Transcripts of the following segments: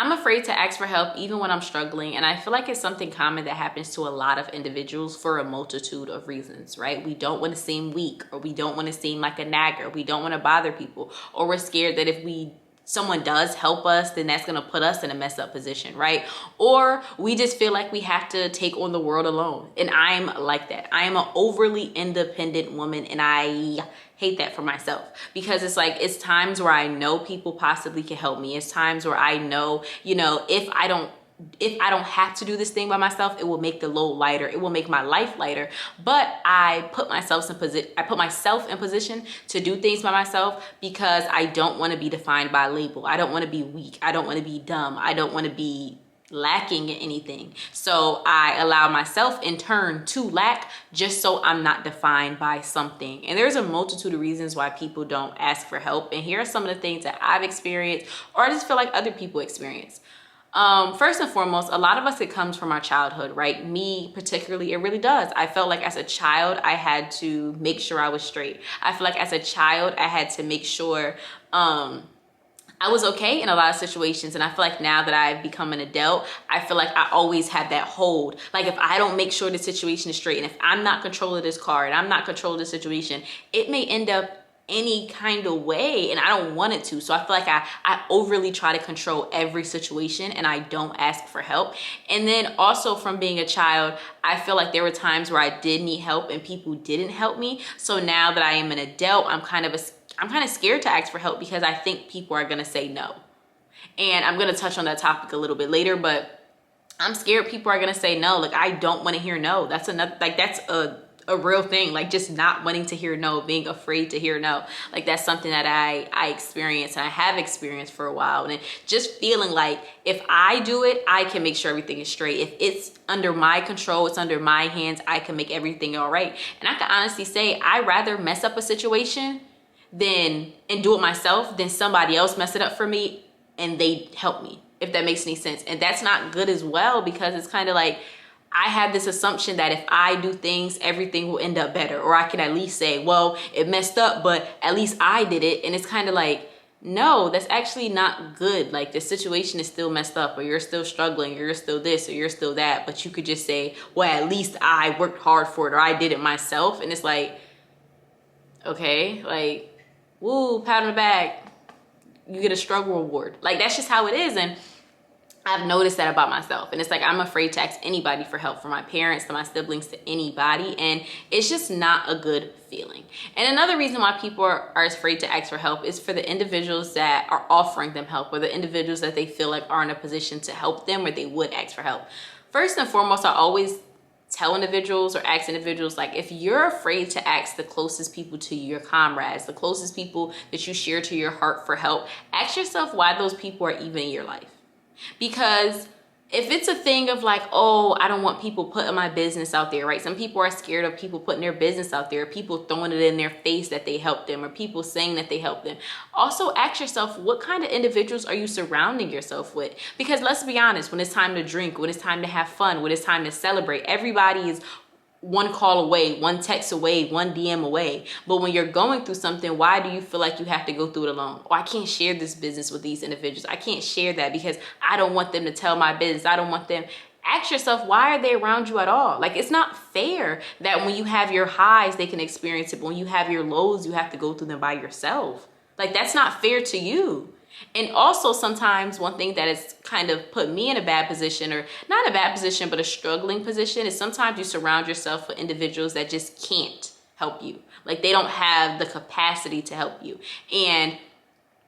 I'm afraid to ask for help even when I'm struggling, and I feel like it's something common that happens to a lot of individuals for a multitude of reasons, right? We don't want to seem weak, or we don't want to seem like a nagger, we don't want to bother people, or we're scared that if someone does help us, then that's gonna put us in a messed up position, right? Or we just feel like we have to take on the world alone. And I'm like that. I am an overly independent woman, and I hate that for myself, because it's like, it's times where I know people possibly can help me. It's times where I know, if I don't have to do this thing by myself, it will make the load lighter. It will make my life lighter. But I put myself in position to do things by myself because I don't want to be defined by a label. I don't want to be weak. I don't want to be dumb. I don't want to be lacking in anything. So I allow myself in turn to lack, just so I'm not defined by something. And there's a multitude of reasons why people don't ask for help. And here are some of the things that I've experienced, or I just feel like other people experience. First and foremost, a lot of us, it comes from our childhood, right? Me particularly, it really does. I felt like as a child, I had to make sure I was straight. I feel like as a child, I had to make sure, I was okay in a lot of situations. And I feel like now that I've become an adult, I feel like I always have that hold. Like if I don't make sure the situation is straight, and if I'm not controlling this car, and I'm not controlling the situation, it may end up any kind of way, and I don't want it to. So I feel like I overly try to control every situation, and I don't ask for help. And then also from being a child, I feel like there were times where I did need help and people didn't help me. So now that I am an adult, I'm kind of scared to ask for help because I think people are gonna say no. And I'm gonna touch on that topic a little bit later, but I'm scared people are gonna say no. Like, I don't wanna hear no. That's a real thing. Like, just not wanting to hear no, being afraid to hear no. Like, that's something that I experienced, and I have experienced for a while. And just feeling like if I do it, I can make sure everything is straight. If it's under my control, it's under my hands, I can make everything all right. And I can honestly say I'd rather mess up a situation and do it myself than somebody else mess it up for me and they help me, if that makes any sense. And that's not good as well, because it's kind of like, I have this assumption that if I do things, everything will end up better. Or I can at least say, well, it messed up, but at least I did it. And it's kind of like, no, that's actually not good. Like, the situation is still messed up, or you're still struggling, or you're still this, or you're still that. But you could just say, well, at least I worked hard for it, or I did it myself. And it's like, okay, like, woo, pat on the back, you get a struggle reward. Like, that's just how it is. And I've noticed that about myself. And it's like, I'm afraid to ask anybody for help, from my parents to my siblings to anybody. And it's just not a good feeling. And another reason why people are afraid to ask for help is for the individuals that are offering them help, or the individuals that they feel like are in a position to help them, where they would ask for help. First and foremost, I always tell individuals or ask individuals, like, if you're afraid to ask the closest people to you, your comrades, the closest people that you share to your heart for help, ask yourself why those people are even in your life. Because if it's a thing of like, oh, I don't want people putting my business out there, right? Some people are scared of people putting their business out there, people throwing it in their face that they helped them, or people saying that they helped them. Also ask yourself, what kind of individuals are you surrounding yourself with? Because let's be honest, when it's time to drink, when it's time to have fun, when it's time to celebrate, everybody is one call away, one text away, one DM away. But when you're going through something, why do you feel like you have to go through it alone? Oh, I can't share this business with these individuals. I can't share that because I don't want them to tell my business. I don't want them. Ask yourself, why are they around you at all? Like, it's not fair that when you have your highs, they can experience it. But when you have your lows, you have to go through them by yourself. Like, that's not fair to you. And also, sometimes one thing that has kind of put me in a bad position, or not a bad position, but a struggling position, is sometimes you surround yourself with individuals that just can't help you. Like, they don't have the capacity to help you. And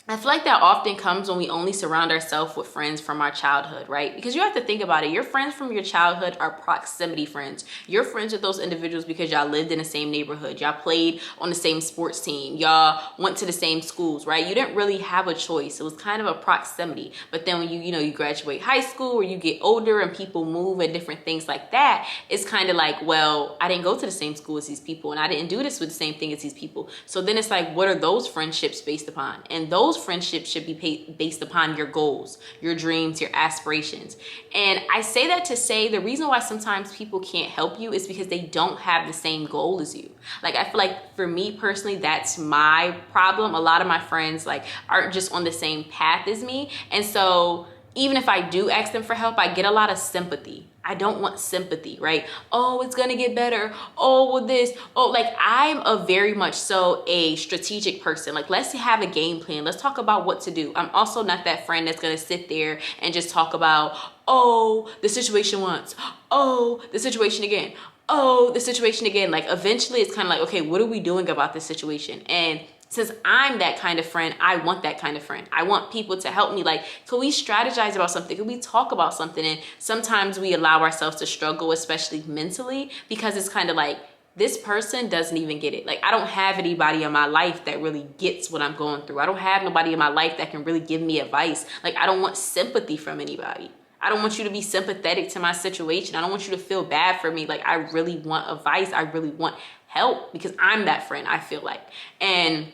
I feel like that often comes when we only surround ourselves with friends from our childhood, right? Because you have to think about it. Your friends from your childhood are proximity friends. You're friends with those individuals because y'all lived in the same neighborhood. Y'all played on the same sports team. Y'all went to the same schools, right? You didn't really have a choice. It was kind of a proximity. But then when you graduate high school, or you get older and people move and different things like that, it's kind of like, well, I didn't go to the same school as these people, and I didn't do this with the same thing as these people. So then it's like, what are those friendships based upon? And those friendships should be based upon your goals, your dreams, your aspirations. And I say that to say the reason why sometimes people can't help you is because they don't have the same goal as you. Like, I feel like for me personally, that's my problem. A lot of my friends like aren't just on the same path as me. And so even if I do ask them for help, I get a lot of sympathy. I don't want sympathy, right? Oh, it's gonna get better. Oh, well this. Oh, like I'm a very much so a strategic person. Like, let's have a game plan. Let's talk about what to do. I'm also not that friend that's gonna sit there and just talk about, oh, the situation once. Oh, the situation again. Oh, the situation again. Like eventually it's kind of like, okay, what are we doing about this situation? And since I'm that kind of friend, I want that kind of friend. I want people to help me. Like, can we strategize about something? Can we talk about something? And sometimes we allow ourselves to struggle, especially mentally, because it's kind of like, this person doesn't even get it. Like, I don't have anybody in my life that really gets what I'm going through. I don't have nobody in my life that can really give me advice. Like, I don't want sympathy from anybody. I don't want you to be sympathetic to my situation. I don't want you to feel bad for me. Like, I really want advice. I really want help because I'm that friend, I feel like. And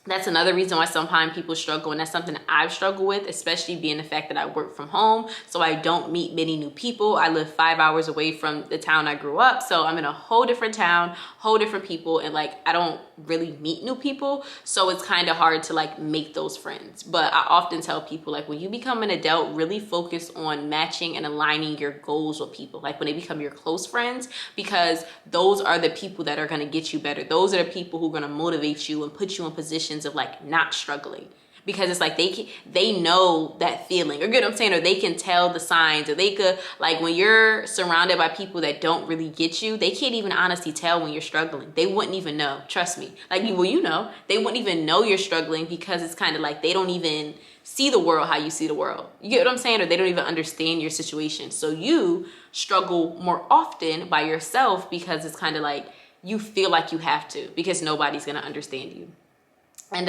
that's another reason why sometimes people struggle, and that's something that I've struggled with, especially being the fact that I work from home, so I don't meet many new people. I live 5 hours away from the town I grew up, so I'm in a whole different town, whole different people, and like I don't really meet new people, so it's kind of hard to like make those friends. But I often tell people, like, when you become an adult, really focus on matching and aligning your goals with people, like when they become your close friends, because those are the people that are going to get you better. Those are the people who are going to motivate you and put you in positions of like not struggling, because it's like they know that feeling, or get what I'm saying, or they can tell the signs, or they could, like, when you're surrounded by people that don't really get you, they can't even honestly tell when you're struggling. They wouldn't even know, trust me. Like, well, you know, they wouldn't even know you're struggling, because it's kind of like they don't even see the world how you see the world. You get what I'm saying? Or they don't even understand your situation. So you struggle more often by yourself, because it's kind of like you feel like you have to, because nobody's gonna understand you. And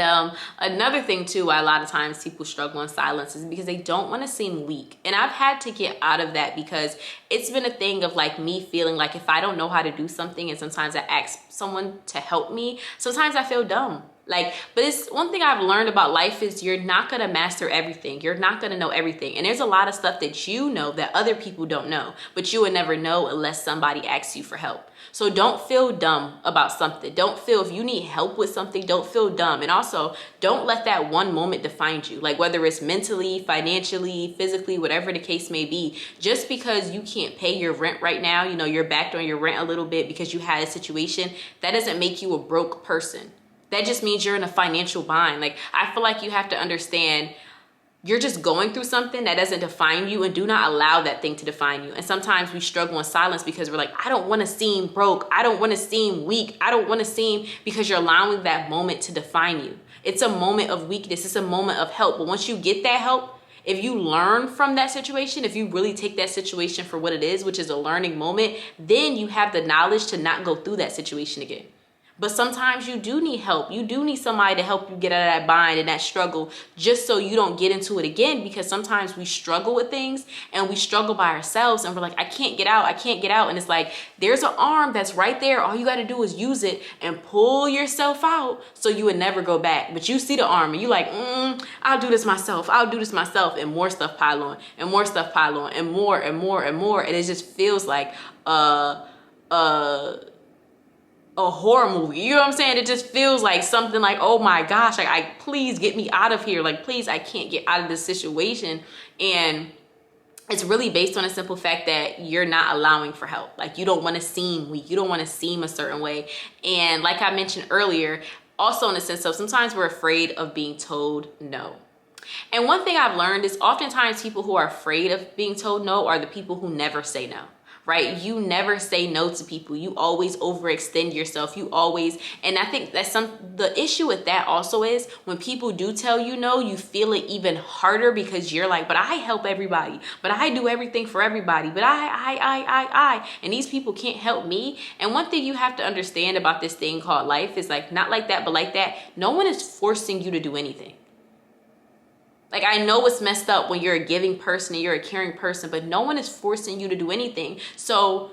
another thing too, why a lot of times people struggle in silence, is because they don't want to seem weak. And I've had to get out of that, because it's been a thing of like me feeling like if I don't know how to do something, and sometimes I ask someone to help me, sometimes I feel dumb. Like, but it's one thing I've learned about life is you're not going to master everything. You're not going to know everything. And there's a lot of stuff that you know that other people don't know, but you would never know unless somebody asks you for help. So don't feel dumb about something. Don't feel, if you need help with something, don't feel dumb. And also, don't let that one moment define you. Like, whether it's mentally, financially, physically, whatever the case may be, just because you can't pay your rent right now, you know, you're backed on your rent a little bit because you had a situation, that doesn't make you a broke person. That just means you're in a financial bind. Like, I feel like you have to understand you're just going through something that doesn't define you, and do not allow that thing to define you. And sometimes we struggle in silence because we're like, I don't want to seem broke. I don't want to seem weak. I don't want to seem, because you're allowing that moment to define you. It's a moment of weakness. It's a moment of help. But once you get that help, if you learn from that situation, if you really take that situation for what it is, which is a learning moment, then you have the knowledge to not go through that situation again. But sometimes you do need help. You do need somebody to help you get out of that bind and that struggle, just so you don't get into it again. Because sometimes we struggle with things, and we struggle by ourselves, and we're like, I can't get out. I can't get out. And it's like, there's an arm that's right there. All you got to do is use it and pull yourself out, so you would never go back. But you see the arm and you're like, I'll do this myself. I'll do this myself. And more stuff pile on, and more stuff pile on, and more and more and more. And it just feels like a horror movie. You know what I'm saying? It just feels like something like, oh my gosh, like, please get me out of here. Like, please, I can't get out of this situation. And it's really based on a simple fact that you're not allowing for help. Like, you don't want to seem weak. You don't want to seem a certain way. And like I mentioned earlier, also in the sense of sometimes we're afraid of being told no. And one thing I've learned is oftentimes people who are afraid of being told no are the people who never say no. Right? You never say no to people. You always overextend yourself. You always, and I think that's the issue with that also is when people do tell you no, you feel it even harder, because you're like, but I help everybody, but I do everything for everybody, but I, and these people can't help me. And one thing you have to understand about this thing called life is like, not like that, but like that, no one is forcing you to do anything. Like, I know it's messed up when you're a giving person and you're a caring person, but no one is forcing you to do anything. So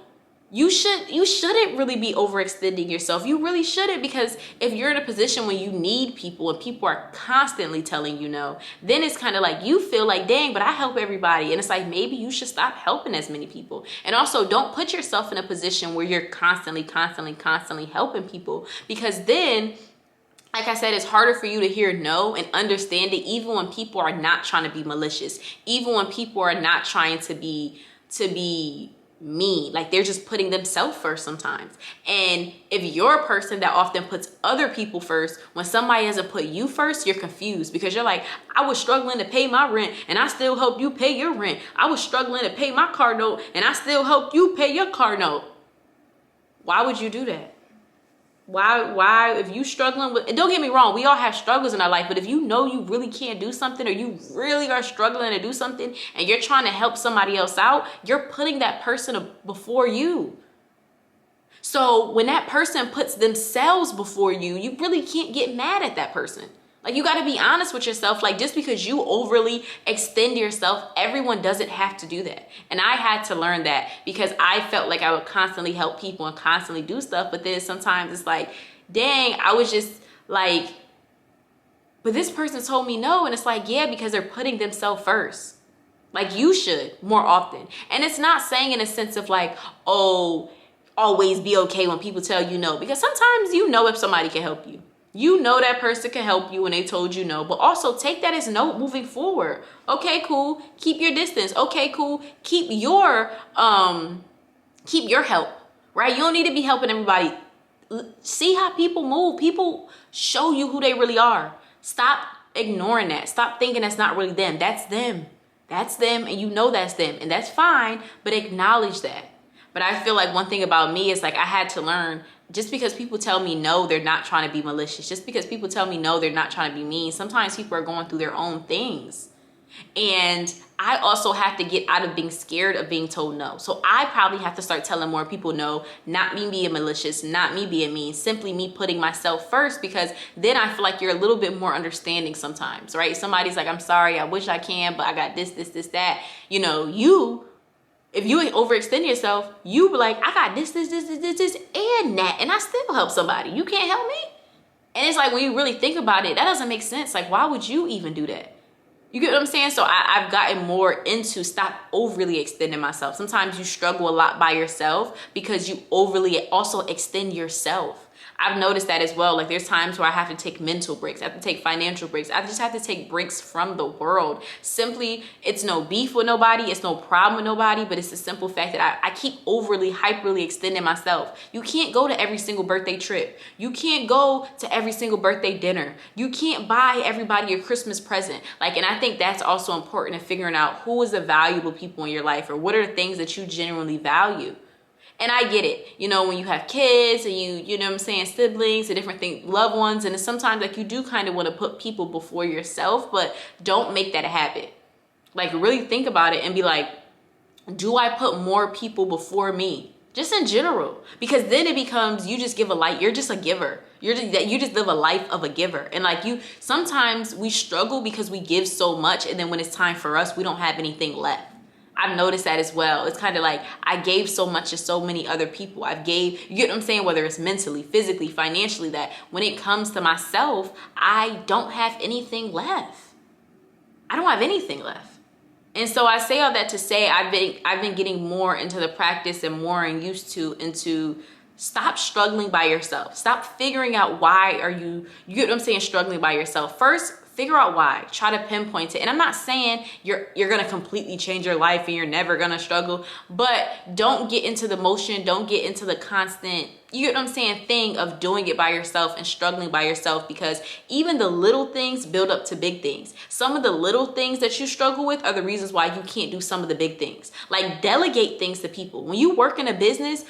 you shouldn't really be overextending yourself. You really shouldn't, because if you're in a position where you need people and people are constantly telling you no, then it's kind of like you feel like, dang, but I help everybody. And it's like, maybe you should stop helping as many people. And also, don't put yourself in a position where you're constantly helping people, because then like I said, it's harder for you to hear no and understand it even when people are not trying to be malicious, even when people are not trying to be mean. Like they're just putting themselves first sometimes. And if you're a person that often puts other people first, when somebody doesn't put you first, you're confused because you're like, I was struggling to pay my rent and I still helped you pay your rent. I was struggling to pay my car note and I still helped you pay your car note. Why would you do that? Why, if you struggling with, and don't get me wrong, we all have struggles in our life, but if you know you really can't do something, or you really are struggling to do something and you're trying to help somebody else out, you're putting that person before you. So when that person puts themselves before you, you really can't get mad at that person. Like, you got to be honest with yourself. Like, just because you overly extend yourself, everyone doesn't have to do that. And I had to learn that because I felt like I would constantly help people and constantly do stuff. But then sometimes it's like, dang, I was just like, but this person told me no. And it's like, yeah, because they're putting themselves first. Like, you should more often. And it's not saying in a sense of like, oh, always be okay when people tell you no. Because sometimes you know if somebody can help you. You know that person can help you when they told you no, but also take that as no moving forward. Okay, cool. Keep your distance. Okay, cool. Keep your help, right? You don't need to be helping everybody. See how people move. People show you who they really are. Stop ignoring that. Stop thinking that's not really them. That's them. That's them, and you know that's them, and that's fine, but acknowledge that. But I feel like one thing about me is like I had to learn, just because people tell me no, they're not trying to be malicious. Just because people tell me no, they're not trying to be mean. Sometimes people are going through their own things. And I also have to get out of being scared of being told no. So I probably have to start telling more people no, not me being malicious, not me being mean, simply me putting myself first, because then I feel like you're a little bit more understanding sometimes, right? Somebody's like, I'm sorry, I wish I can, but I got this, that. You know, if you overextend yourself, you be like, I got this, and that, and I still help somebody. You can't help me? And it's like, when you really think about it, that doesn't make sense. Like, why would you even do that? You get what I'm saying? So I've gotten more into stop overly extending myself. Sometimes you struggle a lot by yourself because you overly also extend yourself. I've noticed that as well. Like, there's times where I have to take mental breaks. I have to take financial breaks. I just have to take breaks from the world. Simply, it's no beef with nobody. It's no problem with nobody. But it's the simple fact that I keep overly, hyperly extending myself. You can't go to every single birthday trip. You can't go to every single birthday dinner. You can't buy everybody a Christmas present. Like, and I think that's also important in figuring out who is the valuable people in your life, or what are the things that you genuinely value. And I get it, you know, when you have kids and you know what I'm saying, siblings and different things, loved ones, and it's sometimes like you do kind of want to put people before yourself, but don't make that a habit. Like, really think about it and be like, do I put more people before me? Just in general, because then it becomes, you just give a light. You're just a giver. You just live a life of a giver. And like, sometimes we struggle because we give so much, and then when it's time for us, we don't have anything left. I've noticed that as well. It's kind of like I gave so much to so many other people. You get what I'm saying? Whether it's mentally, physically, financially, that when it comes to myself, I don't have anything left. I don't have anything left. And so I say all that to say I've been getting more into the practice and more into stop struggling by yourself. Stop figuring out why you get what I'm saying, struggling by yourself. First, figure out why. Try to pinpoint it. And I'm not saying you're going to completely change your life and you're never going to struggle, but don't get into the motion. Don't get into the constant, you get what I'm saying, thing of doing it by yourself and struggling by yourself, because even the little things build up to big things. Some of the little things that you struggle with are the reasons why you can't do some of the big things. Like, delegate things to people. When you work in a business,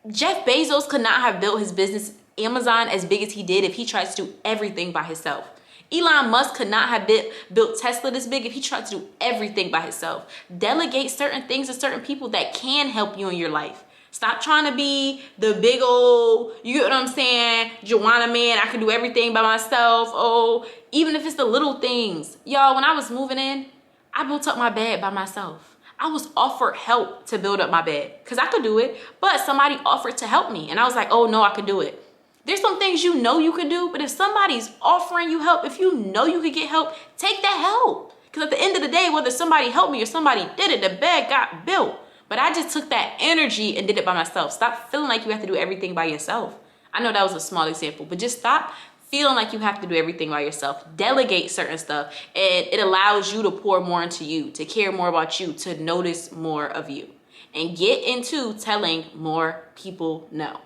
Jeff Bezos could not have built his business, Amazon, as big as he did if he tries to do everything by himself. Elon Musk could not have built Tesla this big if he tried to do everything by himself. Delegate certain things to certain people that can help you in your life. Stop trying to be the big old, you get what I'm saying, Joanna man, I can do everything by myself. Oh, even if it's the little things. Y'all, when I was moving in, I built up my bed by myself. I was offered help to build up my bed because I could do it, but somebody offered to help me. And I was like, oh no, I could do it. There's some things you know you can do, but if somebody's offering you help, if you know you could get help, take that help. Because at the end of the day, whether somebody helped me or somebody did it, the bed got built. But I just took that energy and did it by myself. Stop feeling like you have to do everything by yourself. I know that was a small example, but just stop feeling like you have to do everything by yourself. Delegate certain stuff. It allows you to pour more into you, to care more about you, to notice more of you, and get into telling more people no.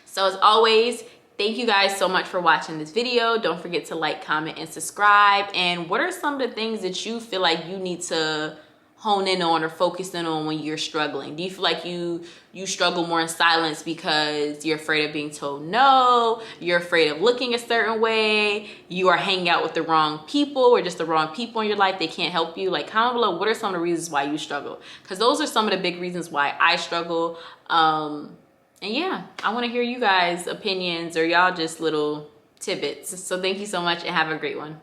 So as always, thank you guys so much for watching this video. Don't forget to like, comment, and subscribe. And what are some of the things that you feel like you need to hone in on or focus in on when you're struggling? Do you feel like you struggle more in silence because you're afraid of being told no, you're afraid of looking a certain way, you are hanging out with the wrong people or just the wrong people in your life, they can't help you? Like, comment below, what are some of the reasons why you struggle? Because those are some of the big reasons why I struggle. And yeah, I want to hear you guys' opinions or y'all just little tidbits. So thank you so much and have a great one.